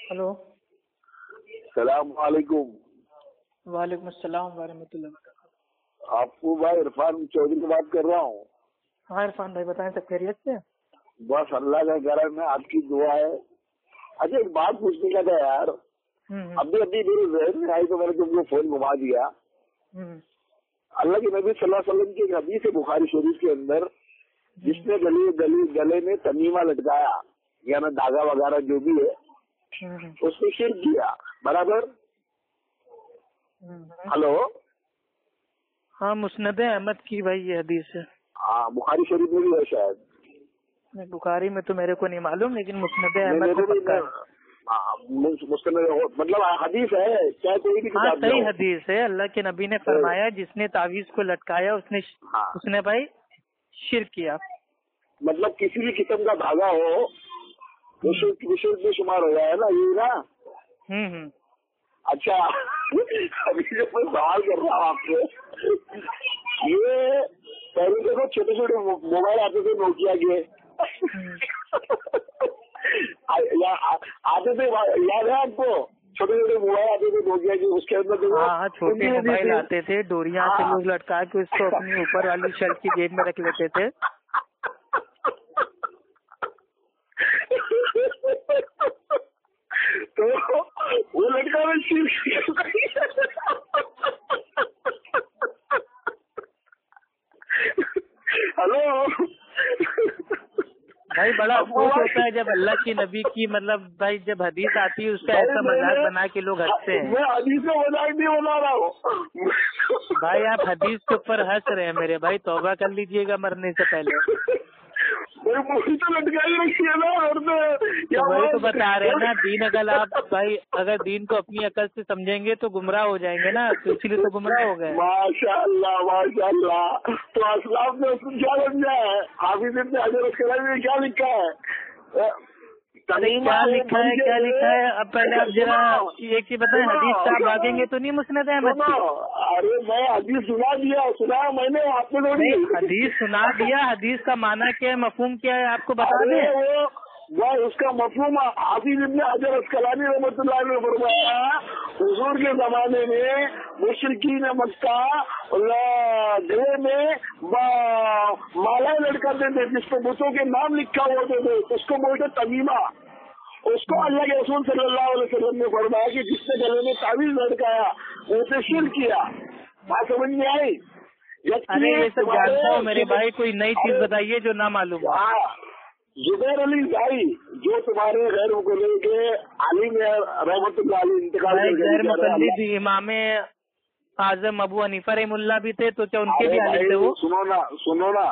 Hello. सलाम वालेकुम। वालेकुम अस्सलाम वरहमतुल्लाहि वबरकातुहू। आपको भाई इरफान चौधरी बात कर रहा हूँ। हाँ इरफान भाई बताएं, सब खैरियत से? बस अल्लाह का करम है, आपकी दुआ है। अच्छा एक बात पूछने का था यार, अभी अभी मेरे जहन में आई तो मैंने तुमको फोन घुमा दिया। अल्लाह के नबी सल्लल्लाहु अलैहि वसल्लम की एक हदीस है बुखारी शरीफ के अंदर, जिसने गले में तमीमा लटकाया या ना धागा वगैरह जो भी है उसने शिर्क किया, बराबर? हेलो। हाँ मुस्नद अहमद की भाई ये हदीस है। हाँ बुखारी शरीफ में भी है शायद। बुखारी में तो मेरे को नहीं मालूम, लेकिन मुस्नद अहमद को पक्का है। मतलब हदीस है क्या? कोई भी हाँ सही हदीस है। अल्लाह के नबी ने फरमाया जिसने तावीज को लटकाया उसने भाई शिर्क किया। मतलब किसी भी किस्म का धागा हो वो शिर्क में शुमार हो जाए ना, ये ना। अच्छा अभी जो मैं सवाल कर रहा हूँ आपसे, ये पहले देखो छोटे छोटे मोबाइल आते थे नोकिया के आते थे, याद है आपको? छोटे छोटे मोबाइल आते थे नोकिया के, उसके अंदर देखो हाँ छोटे मोबाइल आते थे, डोरिया से लोग लटका के उसको अपनी ऊपर वाली शर्ट की जेब में रख लेते थे। तो वो लड़का में शिर्क। हेलो भाई बड़ा अफसोस होता है जब अल्लाह की नबी की मतलब भाई जब हदीस आती है उसका ऐसा मजाक बना के लोग हंसते हैं। मैं हदीस का मजाक नहीं बना रहा हूँ भाई, आप हदीस के ऊपर हंस रहे हैं मेरे भाई, तौबा कर लीजिएगा मरने से पहले। वही तो लटकाई रखी है ना, और वही तो बता रहे हैं ना, दीन अगर आप भाई अगर दीन को अपनी अकल से समझेंगे तो गुमराह हो जाएंगे ना, तो इसलिए तो गुमराह हो गए। माशाअल्लाह माशाअल्लाह। तो असलाफ ने उसको क्या समझा है? हाफिज इब्न हजर अस्कलानी में क्या लिखा है? अरे क्या लिखा है, क्या लिखा है? अब पहले आप जरा ये की बताएं, हदीस से आप भागेंगे तो नहीं मुस्नद अहमद की? अरे मैं हदीस सुना मैंने, आपने थोड़ी हदीस सुना दिया। हदीस का माना क्या है, मफहूम क्या है, आपको बता दें? वह उसका मफहूम हाफिज इब्न हजर अस्कलानी रहमतुल्लाह अलैह ने फरमाया, हुजूर के जमाने में मुशरिकीन मक्का गले में मालाएं लटकाते थे जिसपे बुतों के नाम लिखा होते थे, उसको बोलते तमीमा। उसको अल्लाह के रसूल सल्लल्लाहु अलैहि वसल्लम ने फरमाया कि जिसने गले में तावीज लटकाया उसे शिर्क किया। बात समझ में आई? अरे ये सब जानता हूँ मेरे भाई, कोई नई चीज बताइए जो ना मालूम हो। जुबैर अली भाई जो तुम्हारे गैर मुक़ल्लिद के आलिम रहमतुल्लाह अलैह इंतकाल गैर मुक़ल्लिद इमाम आजम अबू हनीफा रहमुल्लाह भी थे, तो क्या उनके भी आलिम थे वो? सुनो ना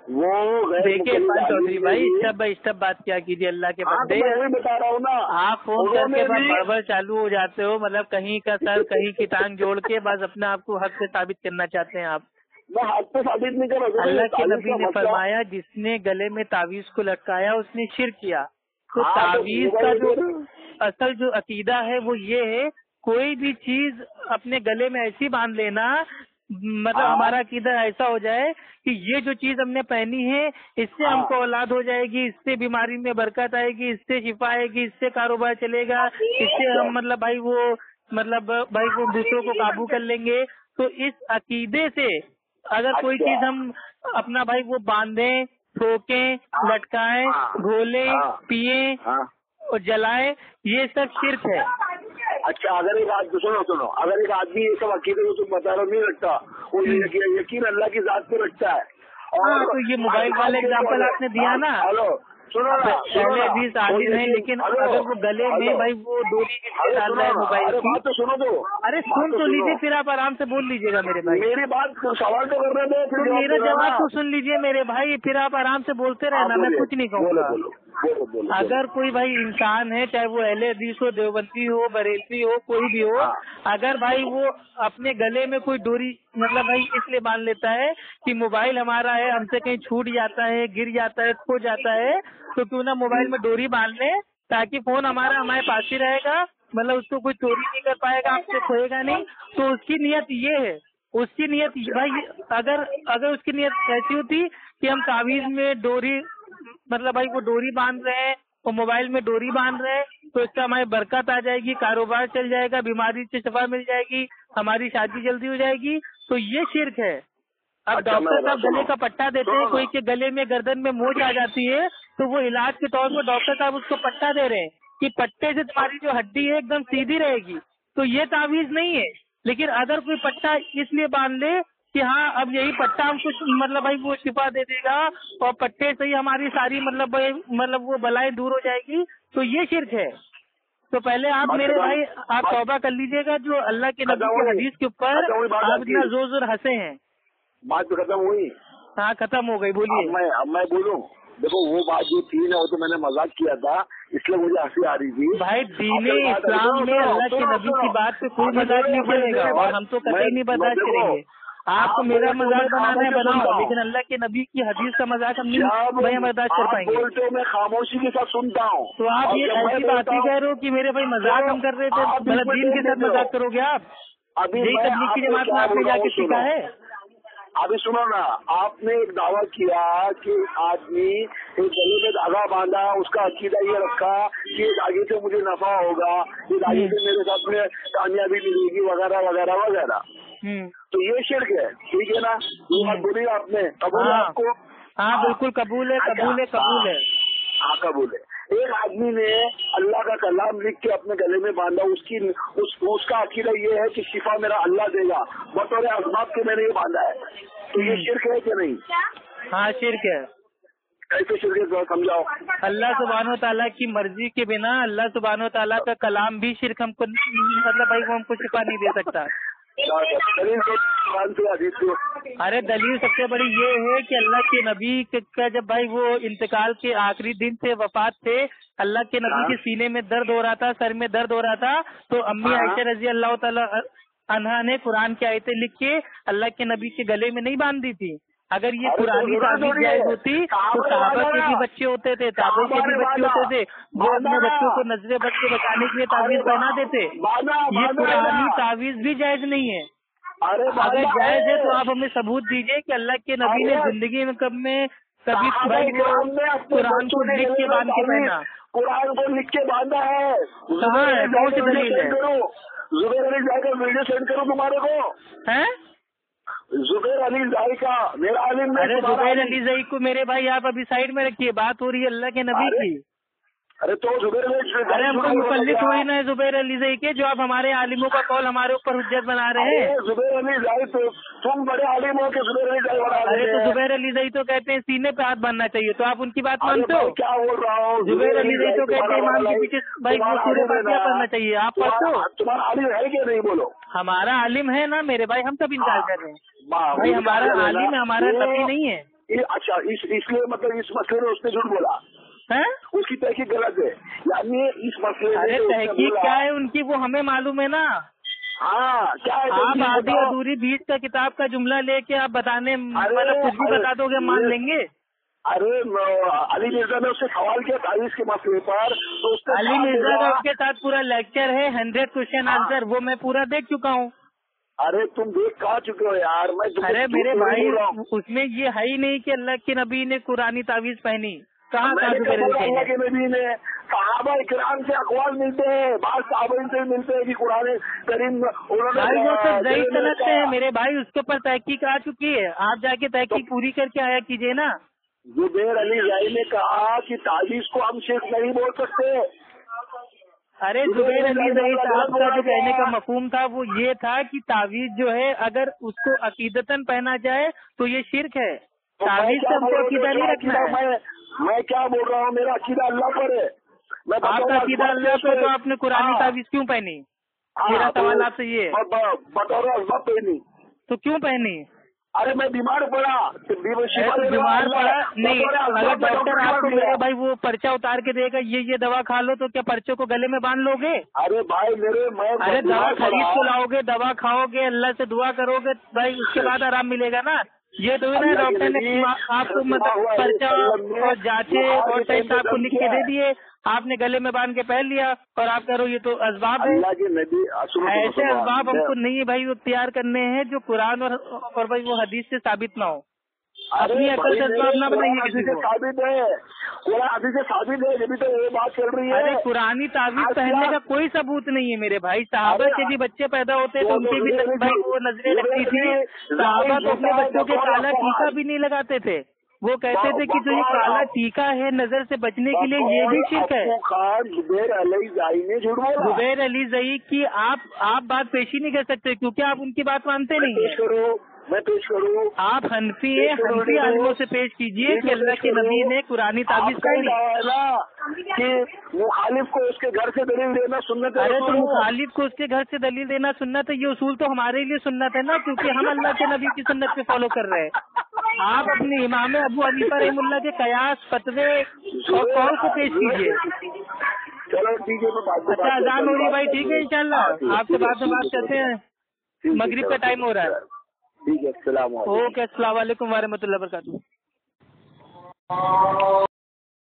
वो देखिए इरफान चौधरी भाई, स्टेप बात क्या कीजिए अल्लाह के बंदे। मैं बता रहा हूँ ना, आप फोन करके बस बड़बड़ चालू हो जाते हो, मतलब कहीं का सर कहीं की टांग जोड़ के बस अपने आप को हक से साबित करना चाहते हैं आप। मैं हाथ पे साबित नहीं कर रहा। अल्लाह के नबी ने फरमाया जिसने गले में तावीज को लटकाया उसने शिर्क किया। तो तावीज का जो असल जो अकीदा है वो ये है, कोई भी चीज अपने गले में ऐसी बांध लेना, मतलब हमारा अकीदा ऐसा हो जाए कि ये जो चीज हमने पहनी है इससे हमको औलाद हो जाएगी, इससे बीमारी में बरकत आएगी, इससे शिफा आएगी, इससे कारोबार चलेगा, इससे हम मतलब भाई वो दूसरों को काबू कर लेंगे। तो इस अकीदे से अगर कोई चीज हम अपना भाई वो बांधें, ठोकें, लटकाएं, घोलें, पिए और जलाएं, ये सब शिर्क है। अच्छा अगर एक आदमी सुनो अगर एक आदमी ये सब अकीदे को तुम बता रहे नहीं रखता, वो यकीन अल्लाह की जात पे रखता है। और तो ये मोबाइल वाला एग्जाम्पल आपने दिया ना, हेलो सुनो ना, पहले भी शादी नहीं, लेकिन अगर वो गले में भाई वो डोरी डाल रहा है मोबाइल की, बात तो सुनो दो। अरे सुन तो लीजिए, फिर आप आराम से बोल लीजिएगा मेरे भाई। मेरी बात सवाल तो कर रहे थे, तो मेरा जवाब तो सुन लीजिए मेरे भाई, फिर आप आराम से बोलते रहना, मैं कुछ नहीं कहूँगा। अगर कोई भाई इंसान है, चाहे वो अहले हदीस हो, देवबंदी हो, बरेलवी हो, कोई भी हो, अगर भाई वो अपने गले में कोई डोरी मतलब भाई इसलिए बांध लेता है कि मोबाइल हमारा है, हमसे कहीं छूट जाता है, गिर जाता है, खो जाता है, तो क्यों ना मोबाइल में डोरी बांध ले, ताकि फोन हमारे पास ही रहेगा, मतलब उसको कोई चोरी नहीं कर पाएगा, आपसे खोएगा नहीं। तो उसकी नियत ये है, उसकी नियत भाई अगर उसकी नियत ऐसी होती कि हम तावीज में डोरी मतलब भाई वो डोरी बांध रहे हैं और मोबाइल में डोरी बांध रहे हैं, तो इससे हमारी बरकत आ जाएगी, कारोबार चल जाएगा, बीमारी से शफा मिल जाएगी, हमारी शादी जल्दी हो जाएगी, तो ये शिर्क है। अब डॉक्टर साहब गले का पट्टा देते हैं, कोई के गले में गर्दन में मोच आ जाती है तो वो इलाज के तौर पर डॉक्टर साहब उसको पट्टा दे रहे हैं कि पट्टे से तुम्हारी जो हड्डी है एकदम सीधी रहेगी, तो ये तावीज नहीं है। लेकिन अगर कोई पट्टा इसलिए बांध ले कि हाँ अब यही पट्टा हमको मतलब भाई वो शिफा दे देगा और पट्टे से ही हमारी सारी मतलब वो बलाएं दूर हो जाएगी, तो ये शिर्क है। तो पहले आप मेरे भाई आप तौबा कर लीजिएगा जो अल्लाह के नबी के हदीस के ऊपर आप इतना जोर जोर हंसे हैं। बात तो खत्म हुई? हाँ खत्म हो गई, बोलिए। अब मैं बोलूं? देखो वो बात जो थी ना वो तो मैंने मजाक किया था, इसलिए मुझे हंसी आ रही थी। भाई दीने इस्लाम में अल्लाह के नबी की बात पे कोई मजाक नहीं करेगा और हम तो कतई नहीं बर्दाश्त करेंगे। आपको मेरा मजाक बनाना है बनाओ, लेकिन अल्लाह के नबी की हदीस का मजाक हम नहीं बर्दाश्त कर पाएंगे। बोलते हो मैं खामोशी के साथ सुनता हूँ। तो आप ये ऐसी बात ही कह रहे हो कि मेरे भाई मजाक हम कर रहे थे, मतलब दीन के साथ मजाक करोगे आप? यही तबलीग की जमात में आपने जाके सीखा है? अभी सुनो ना, आपने एक दावा किया कि आदमी एक गले में धागा बांधा, उसका अकीदा ये रखा कि इस धागे से मुझे नफा होगा, इस धागे से मेरे साथ में कामयाबी मिलेगी वगैरह वगैरह वगैरह, तो ये शिर्क है, ठीक है ना? ये बात बोली आपने, कबूल है आपको? हाँ बिल्कुल कबूल है, कबूल है, कबूल है। हाँ कबूल है। एक आदमी ने अल्लाह का कलाम लिख के अपने गले में बांधा, उसका अकीदा ये है कि शिफा मेरा अल्लाह देगा, बतौर असबाब के मैंने ये बांधा है, तो ये शिर्क है कि नहीं? हाँ शिर्क है। कैसे शिर्क है समझाओ? अल्लाह सुब्हानो तआला की मर्जी के बिना अल्लाह सुब्हानो तआला का कलाम भी शिर्क हमको मतलब भाई वो हमको शिफा नहीं दे सकता। अरे दलील सबसे बड़ी ये है कि अल्लाह के नबी का जब भाई वो इंतकाल के आखिरी दिन से वफात थे, अल्लाह के नबी के सीने में दर्द हो रहा था, सर में दर्द हो रहा था, तो अम्मी आयशा रजी अल्लाह ताला अन्हा ने कुरान की आयतें लिख के अल्लाह के नबी के गले में नहीं बांध दी थी। अगर ये पुरानी ताबीज जायज होती तो सहाबा के भी बच्चे होते थे, ताबे के भी बच्चे होते थे, वो अपने बच्चों को नजरे बद से बचाने के लिए ताबीज पहना देते। ये पुरानी ताबीज भी जायज नहीं है। अगर जायज है तो आप हमें सबूत दीजिए कि अल्लाह के नबी ने जिंदगी में कभी भाई कुरान को लिख के बांध के पहना, कुरान को लिख के बांधा है। कहाँ है, कौन सी दलील है? जुबैर अली जाए का वीडियो सेंड करो तुम्हारे को है? जुबैर अली जाई का मेरा आलिम में। अरे जुबैर अली जाई को मेरे भाई आप अभी साइड में रखिए, बात हो रही है अल्लाह के नबी की। अरे तो जुबैर अरे हमको मुकल्लिद हुई ना जुबैर अली जाई के, जो आप हमारे आलिमों का कौल हमारे ऊपर हुज्जत बना रहे हैं। जुबैर अली जाई तो तुम बड़े आलिम हो के जुबैर अली जाई बना रहे हैं। अरे तो जुबैर अली जाई तो कहते हैं सीने पे हाथ बांधना चाहिए, तो आप उनकी बात मानते हो? क्या बोल रहा हूँ? जुबैर अली जाई तो कहते हैं इमाम के पीछे भाई वो सूर्य क्या पढ़ना चाहिए, आप पढ़ते हो? तुम्हारा आलिम है क्या? नहीं बोलो। हमारा आलिम है ना मेरे भाई, हम सब इनकार कर रहे हैं भाई, हमारा आलिम है, हमारा नबी नहीं है। अच्छा इसलिए मतलब इस मसले में उसने झूठ बोला है? उसकी तहकीक गलत है, यानी इस मसले अरे तहकीक क्या है उनकी वो हमें मालूम है ना। हाँ क्या है? आप आधी अधूरी बीच का किताब का जुमला लेके आप बताने मतलब कुछ भी बता दोगे मान लेंगे। अरे अली मिर्जा ने उससे सवाल किया तारीख के मसले पर, तो उसने अली मिर्जा का उसके साथ पूरा लेक्चर है 100 क्वेश्चन आंसर, वो मैं पूरा देख चुका हूँ। अरे तुम देख कहाँ चुके हो यार? मैं अरे मेरे भाई उसमें ये है ही नहीं कि अल्लाह के नबी ने कुरानी तावीज पहनी, कहाँ अल्लाह के नबी ने सहाबा इकराम से अकवाल मिलते हैं, बाद सहाबा से मिलते हैं कि कुरान करीम उन्होंने भाई वो सब ज़ईफ़ समझते हैं मेरे भाई, उसके ऊपर तहकीक आ चुकी है, आप जाके तहकीक पूरी करके आया कीजिए ना। जुबैर अली जाई ने कहा कि तावीज को हम शिर्क नहीं बोल सकते। अरे जुबैर अली जाई साहब का जो कहने का मफहूम था वो ये था कि तावीज जो है अगर उसको अकीदतन पहना जाए तो ये शिर्क है, तावीज से हमको अकीदा नहीं रखना है। मैं क्या बोल रहा हूँ, मेरा अकीदा अल्लाह पर है। आपका अकीदा अल्लाह पर, तो आपने कुरानी तावीज क्यों पहनी? मेरा सवाल आपसे ये है। बतौर असबाब पहनी तो क्यों पहनी? अरे मैं बीमार पड़ा, बीमार पड़ा नहीं, अगर डॉक्टर आपको मेरे भाई वो पर्चा उतार के देगा ये दवा खा लो, तो क्या पर्चे को गले में बांध लोगे? अरे भाई अरे दवा खरीद को लाओगे, दवा खाओगे, अल्लाह से दुआ करोगे भाई, उसके बाद आराम मिलेगा ना। ये तो ना डॉक्टर ने आपको मतलब पर्चा और जांचे और टेस्ट आपको लिख के दे दिए, आपने गले में बांध के पहन लिया और आप करो ये तो असबाब है। ऐसे असबाब हमको नहीं भाई वो तैयार करने हैं जो कुरान और भाई वो हदीस से साबित ना हो। अपनी अकल से जवाब ना बनाइए किसी को। साबित है, कुरान हदीस से साबित है, जब तो ये बात चल रही है। अरे पुरानी ताबीज पहनने का कोई सबूत नहीं है मेरे भाई। सहाबा के भी बच्चे पैदा होते तो उनके भी भाई वो नजरें लगती थी। सहाबा तो अपने बच्चों के काला टीका भी नहीं लगाते थे। वो कहते थे कि जो ये काला टीका है नजर से बचने के लिए, ये भी शिर्क है। जुबैर अली ज़ई ने झूठ बोला। जुबैर अली ज़ई की आप बात पेश ही नहीं कर सकते क्योंकि आप उनकी बात मानते नहीं है। मैं पेश करूँ? आप हनफी है, हनफी आलिमों से पेश कीजिए कि अल्लाह के नबी ने कुरानी ताबीज पहनी कि मुखालिफ को उसके घर से दलील देना सुन्नत है। अरे तो मुखालिफ को उसके घर से दलील देना सुन्नत है, ये उसूल तो हमारे लिए सुन्नत है ना, क्योंकि हम अल्लाह के नबी की सुन्नत पे फॉलो कर रहे हैं। आप अपने इमाम अबू हनीफा रहमुल्लाह के कयास फतवे और कौल को पेश कीजिए। चलो ठीक है, अच्छा अजान हो रही है भाई, ठीक है इंशाल्लाह आपसे बाद में बात करते हैं। मगरिब का टाइम हो रहा है। ठीक है, अस्सलाम वालेकुम। ओके, अस्सलाम वालेकुम व रहमतुल्लाहि व बरकातुहू।